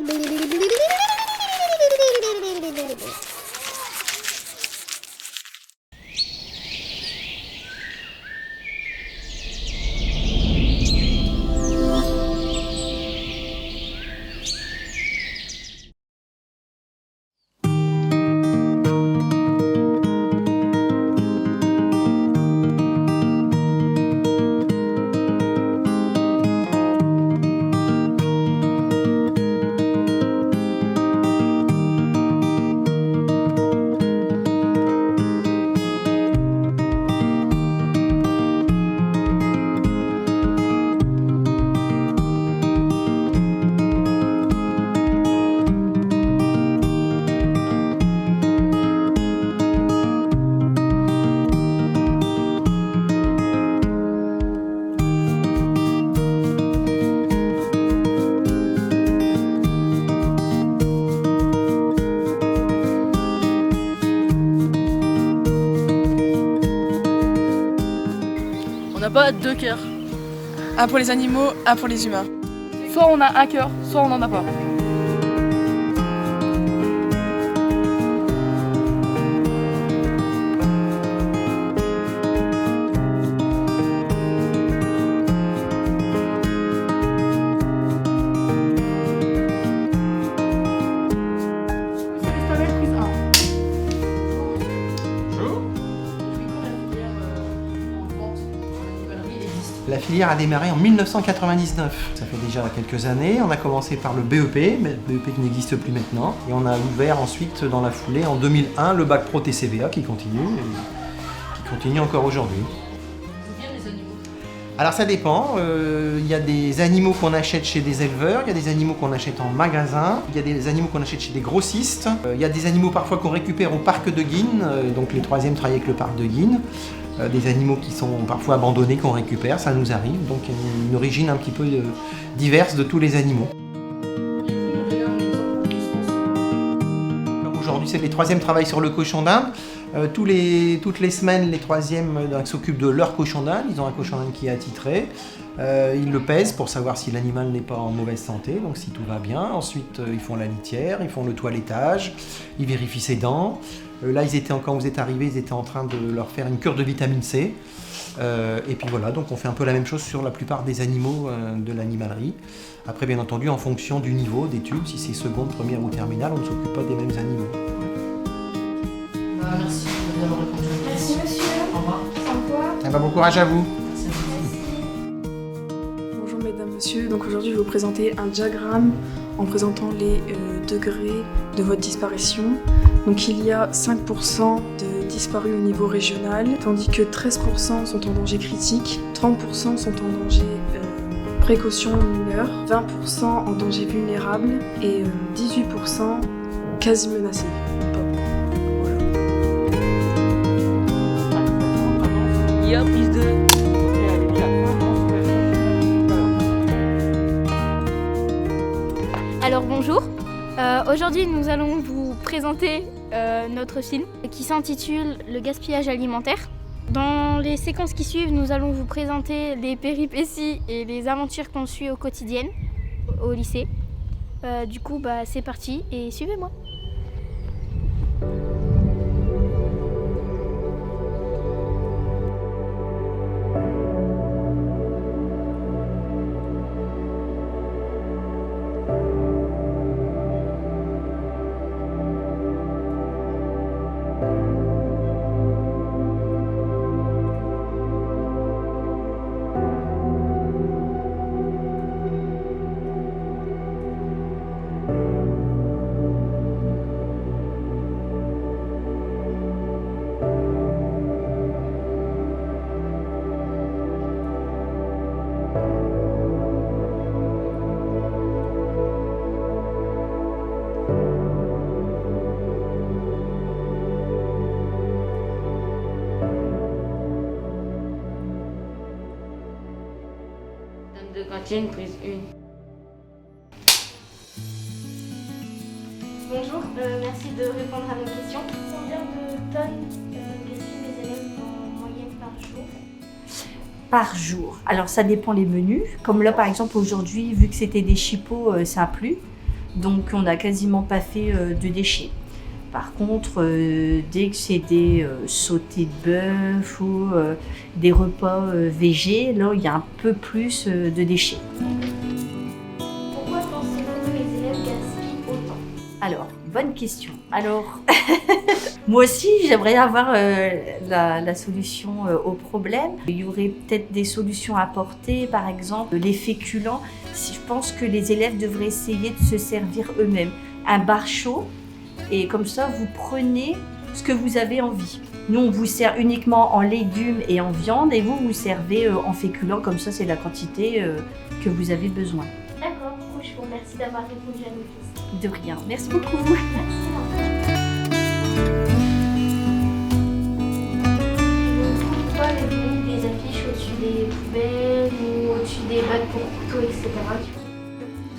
On n'a pas deux cœurs. Un pour les animaux, un pour les humains. Soit on a un cœur, soit on n'en a pas. La filière a démarré en 1999. Ça fait déjà quelques années. On a commencé par le BEP, mais le BEP qui n'existe plus maintenant. Et on a ouvert ensuite, dans la foulée, en 2001, le bac pro TCVA qui continue encore aujourd'hui. Alors ça dépend. Il y a des animaux qu'on achète chez des éleveurs, il y a des animaux qu'on achète en magasin, il y a des animaux qu'on achète chez des grossistes, il y a des animaux parfois qu'on récupère au parc de Guînes, donc les 3e travaillent avec le parc de Guînes. Des animaux qui sont parfois abandonnés qu'on récupère, ça nous arrive, donc il y a une origine un petit peu diverse de tous les animaux. Comme aujourd'hui c'est les 3e travaillent sur le cochon d'Inde, toutes les semaines les 3e s'occupent de leur cochon d'Inde, ils ont un cochon d'Inde qui est attitré, ils le pèsent pour savoir si l'animal n'est pas en mauvaise santé, donc si tout va bien, ensuite ils font la litière, ils font le toilettage, ils vérifient ses dents. Là, quand vous êtes arrivés, ils étaient en train de leur faire une cure de vitamine C. Et puis voilà, donc on fait un peu la même chose sur la plupart des animaux de l'animalerie. Après, bien entendu, en fonction du niveau d'études, si c'est seconde, première ou terminale, on ne s'occupe pas des mêmes animaux. Merci d'avoir répondu. Merci monsieur. Au revoir. Au revoir. Eh ben, bon courage à vous. Bonjour mesdames, messieurs. Donc aujourd'hui je vais vous présenter un diagramme en présentant les degrés de votre disparition. Donc il y a 5% de disparus au niveau régional, tandis que 13% sont en danger critique, 30% sont en danger précaution mineure, 20% en danger vulnérable et 18% quasi menacés. Il y a plus de... Alors bonjour, aujourd'hui nous allons vous présenter notre film qui s'intitule Le gaspillage alimentaire. Dans les séquences qui suivent, nous allons vous présenter les péripéties et les aventures qu'on suit au quotidien au lycée. Du coup, c'est parti et suivez-moi. De cantine, prise 1. Bonjour, merci de répondre à nos questions. Combien de tonnes gaspillent les élèves en moyenne par jour? Par jour. Alors ça dépend les menus. Comme là par exemple aujourd'hui, vu que c'était des chipots, ça a plu. Donc on n'a quasiment pas fait de déchets. Par contre, dès que c'est des sautés de bœuf ou des repas végés, là il y a un peu plus de déchets. Pourquoi pensez-vous que les élèves gaspillent autant? Alors, bonne question. Alors, moi aussi, j'aimerais avoir la solution au problème. Il y aurait peut-être des solutions à apporter, par exemple, les féculents. Je pense que les élèves devraient essayer de se servir eux-mêmes. Un bar chaud, et comme ça, vous prenez ce que vous avez envie. Nous, on vous sert uniquement en légumes et en viande, et vous, vous servez en féculents. Comme ça, c'est la quantité que vous avez besoin. D'accord, cool, je vous remercie d'avoir répondu à nos questions. De rien. Merci beaucoup. Pourquoi avez-vous des affiches au-dessus des poubelles ou au-dessus des bacs pour couteaux, etc.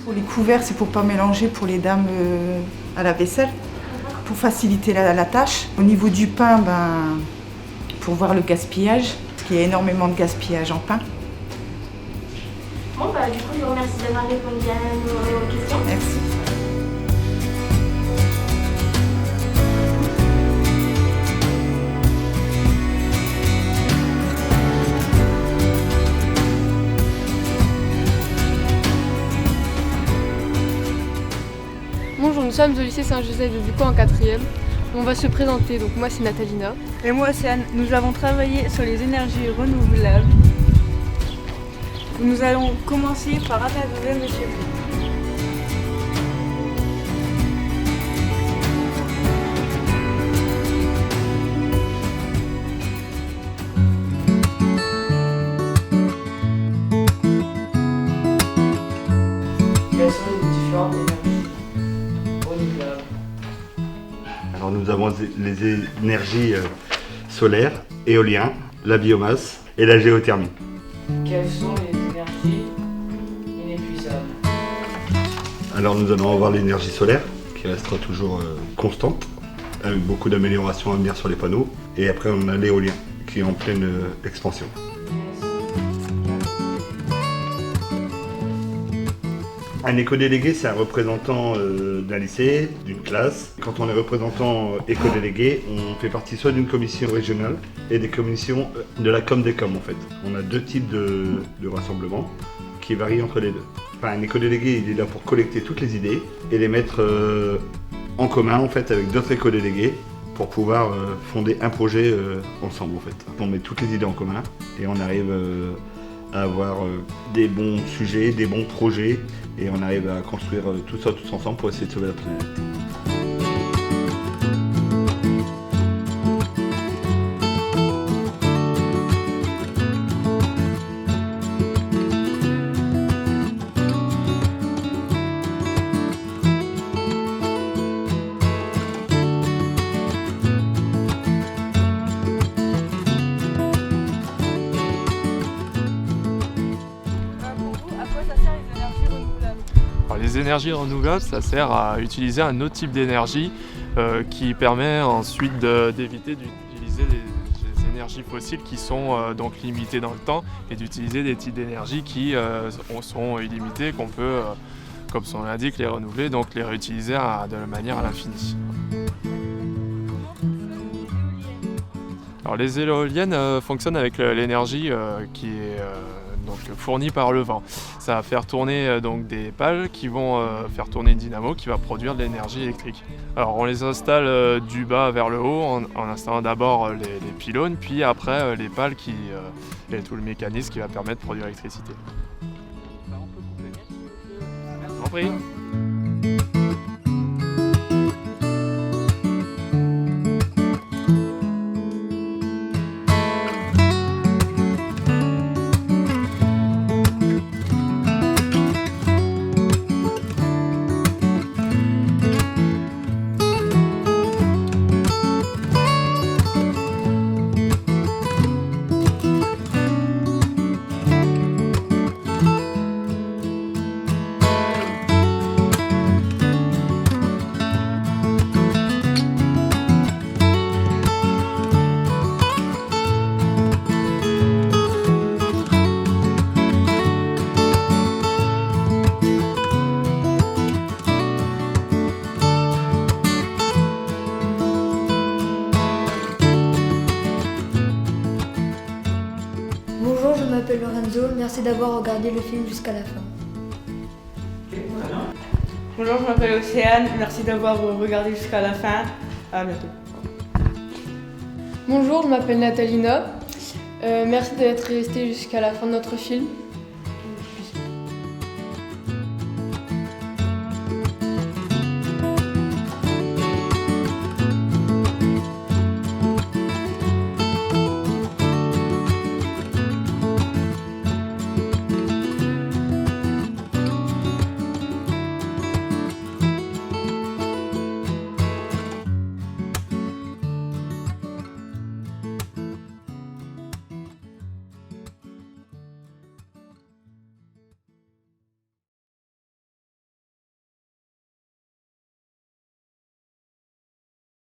Pour les couverts, c'est pour pas mélanger pour les dames à la vaisselle, pour faciliter la tâche. Au niveau du pain, pour voir le gaspillage, parce qu'il y a énormément de gaspillage en pain. Bon, du coup, je vous remercie d'avoir répondu à nos questions. Merci. Bonjour, nous sommes au lycée Saint-Joseph de Bucco en 4e. On va se présenter, donc moi c'est Natalina. Et moi c'est Anne. Nous avons travaillé sur les énergies renouvelables. Nous allons commencer par interviewer Monsieur P. Quelles sont les différentes énergies renouvelables? Alors nous avons les énergies solaires, éoliennes, la biomasse et la géothermie. Quelles sont les énergies inépuisables? Alors nous allons avoir l'énergie solaire qui restera toujours constante, avec beaucoup d'améliorations à venir sur les panneaux. Et après on a l'éolien qui est en pleine expansion. Un éco-délégué, c'est un représentant d'un lycée, d'une classe. Quand on est représentant éco-délégué, on fait partie soit d'une commission régionale et des commissions de la com en fait. On a deux types de rassemblements qui varient entre les deux. Enfin, un éco-délégué, il est là pour collecter toutes les idées et les mettre en commun en fait avec d'autres éco-délégués pour pouvoir fonder un projet ensemble en fait. On met toutes les idées en commun et on arrive à avoir des bons sujets, des bons projets et on arrive à construire tout ça tous ensemble pour essayer de sauver la planète. Pour vous, à quoi ça sert les énergies renouvelables? Alors, les énergies renouvelables, ça sert à utiliser un autre type d'énergie qui permet ensuite d'éviter d'utiliser les énergies fossiles qui sont donc limitées dans le temps et d'utiliser des types d'énergie qui sont illimités, qu'on peut, comme son nom l'indique, les renouveler, donc les réutiliser de manière à l'infini. Alors les éoliennes fonctionnent avec l'énergie qui est donc fournie par le vent. Ça va faire tourner donc des pales qui vont faire tourner une dynamo qui va produire de l'énergie électrique. Alors on les installe du bas vers le haut en installant d'abord les pylônes, puis après les pales et tout le mécanisme qui va permettre de produire l'électricité. Je vous en prie. Merci d'avoir regardé le film jusqu'à la fin. Bonjour, je m'appelle Océane. Merci d'avoir regardé jusqu'à la fin. À bientôt. Bonjour, je m'appelle Natalina. Merci d'être resté jusqu'à la fin de notre film.